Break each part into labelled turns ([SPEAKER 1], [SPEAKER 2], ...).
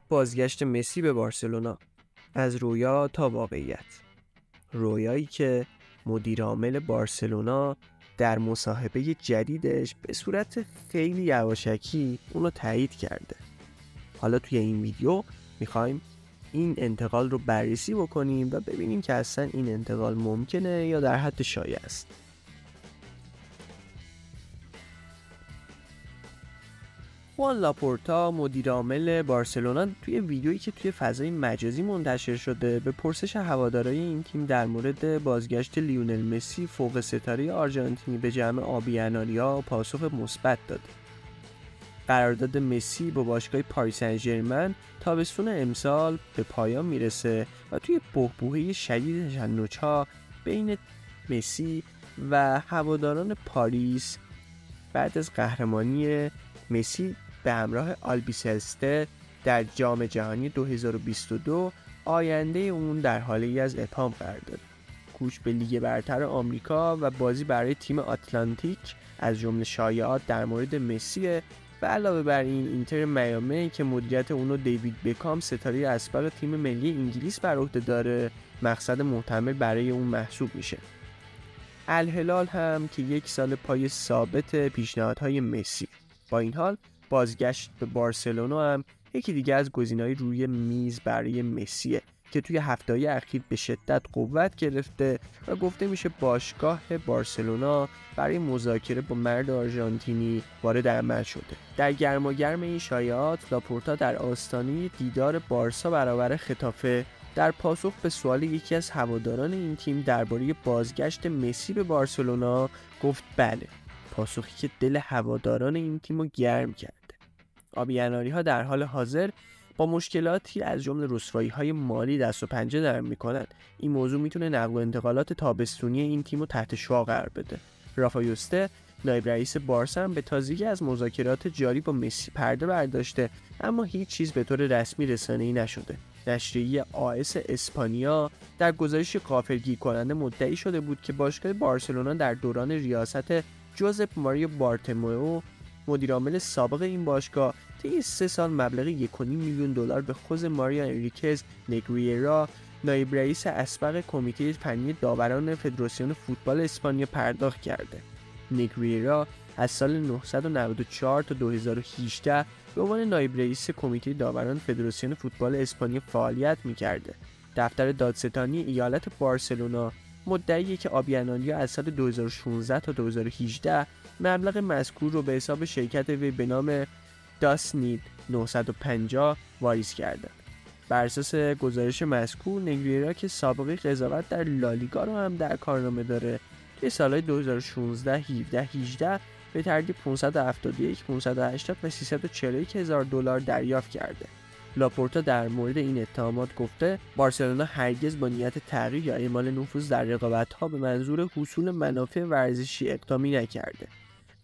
[SPEAKER 1] بازگشت مسی به بارسلونا، از رویا تا واقعیت. رویایی که مدیر عامل بارسلونا در مصاحبه جدیدش به صورت خیلی یواشکی اونو تایید کرده. حالا توی این ویدیو میخوایم این انتقال رو بررسی بکنیم و ببینیم که اصلا این انتقال ممکنه یا در حد شایع است. خوان لاپورتا مدیر عامل بارسلونا توی ویدیویی که توی فضای مجازی منتشر شده به پرسش هوادارهای این تیم در مورد بازگشت لیونل مسی فوق ستاره آرژانتینی به جمع آبی اناریا پاسخ مثبت داد. قرارداد مسی با باشگاه پاریس سن ژرمن تابستون امسال به پایان میرسه و توی بحبوحه شدید تشنج‌ها بین مسی و هواداران پاریس بعد از قهرمانی مسی به همراه آلبیسلسته در جام جهانی 2022 آینده اون در حالی از ابهام قرار داد. کوچ به لیگ برتر آمریکا و بازی برای تیم آتلانتیک از جمله شایعات در مورد مسی و علاوه بر این اینتر میامی که مدیریت اونو دیوید بکام ستاره اسبق تیم ملی انگلیس بر عهده داره مقصد محتمل برای اون محسوب میشه. الهلال هم که 1 سال پای ثابت پیشنهادهای مسی. با این حال بازگشت به بارسلونا هم یکی دیگه از گزینه‌های روی میز برای مسیه که توی هفته‌های اخیر به شدت قوت گرفته و گفته میشه باشگاه بارسلونا برای مذاکره با مرد آرژانتینی وارد عمل شده. در گرماگرم این شایعات لاپورتا در آستانه دیدار بارسا برابر خطافه در پاسخ به سوال یکی از هواداران این تیم درباره بازگشت مسی به بارسلونا گفت بله، پاسخی که دل هواداران این تیم رو گرم کرده. آبی اناری‌ها در حال حاضر با مشکلاتی از جمله رسوایی‌های مالی دست و پنجه نرم می‌کنن. این موضوع میتونه نقل و انتقالات تابستونی این تیم رو تحت شعاع قرار بده. رافا یوسته نایب رئیس بارسا هم به تازگی از مذاکرات جاری با مسی پرده برداشته، اما هیچ چیز به طور رسمی رسانه‌ای نشده. نشریه آس اسپانیا در گزارش غافلگیر کننده مدعی شده بود که باشگاه بارسلونا در دوران ریاست جوزپ ماریو بارتومئو مدیر عامل سابق این باشگاه طی 3 سال مبلغ 1.5 میلیون دلار به خوز ماریا انریکز نگریرا نایب رئیس اسبق کمیته فنی داوران فدراسیون فوتبال اسپانیا پرداخت کرده. نگریرا از سال 1994 تا 2018 به عنوان نایب رئیس کمیته داوران فدراسیون فوتبال اسپانیا فعالیت می‌کرده. دفتر دادستانی ایالت بارسلونا مدعیه که آبی اناریا از سال 2016 تا 2018 مبلغ مذکور رو به حساب شرکت وی به نام داسنید 950 واریز کردند. بر اساس گزارش مذکور نگریرا که سابقه قضاوت در لالیگا رو هم در کارنامه داره، توی سالهای 2016، 17، 18 به ترتیب 571، 580 و 341 هزار دلار دریافت کرده. لاپورتا در مورد این اتهامات گفته بارسلونا هرگز با نیت تغییر یا اعمال نفوذ در رقابت‌ها به منظور حصول منافع ورزشی اقدامی نکرده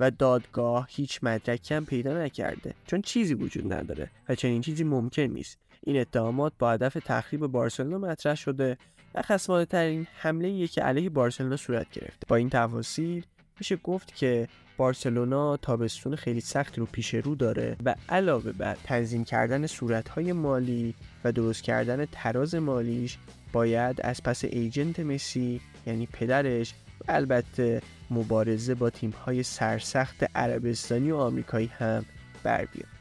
[SPEAKER 1] و دادگاه هیچ مدرکی هم پیدا نکرده، چون چیزی وجود نداره و چنین چیزی ممکن نیست. این اتهامات با هدف تخریب بارسلونا مطرح شده و خصمانه‌ترین حمله‌ای که علیه بارسلونا صورت گرفته. با این تفاصیل میشه گفت که بارسلونا تابستون خیلی سخت رو پیش رو داره و علاوه بر تنظیم کردن صورت‌های مالی و درست کردن تراز مالیش باید از پس ایجنت مسی یعنی پدرش و البته مبارزه با تیم‌های سرسخت عربستانی و آمریکایی هم بر بیاد.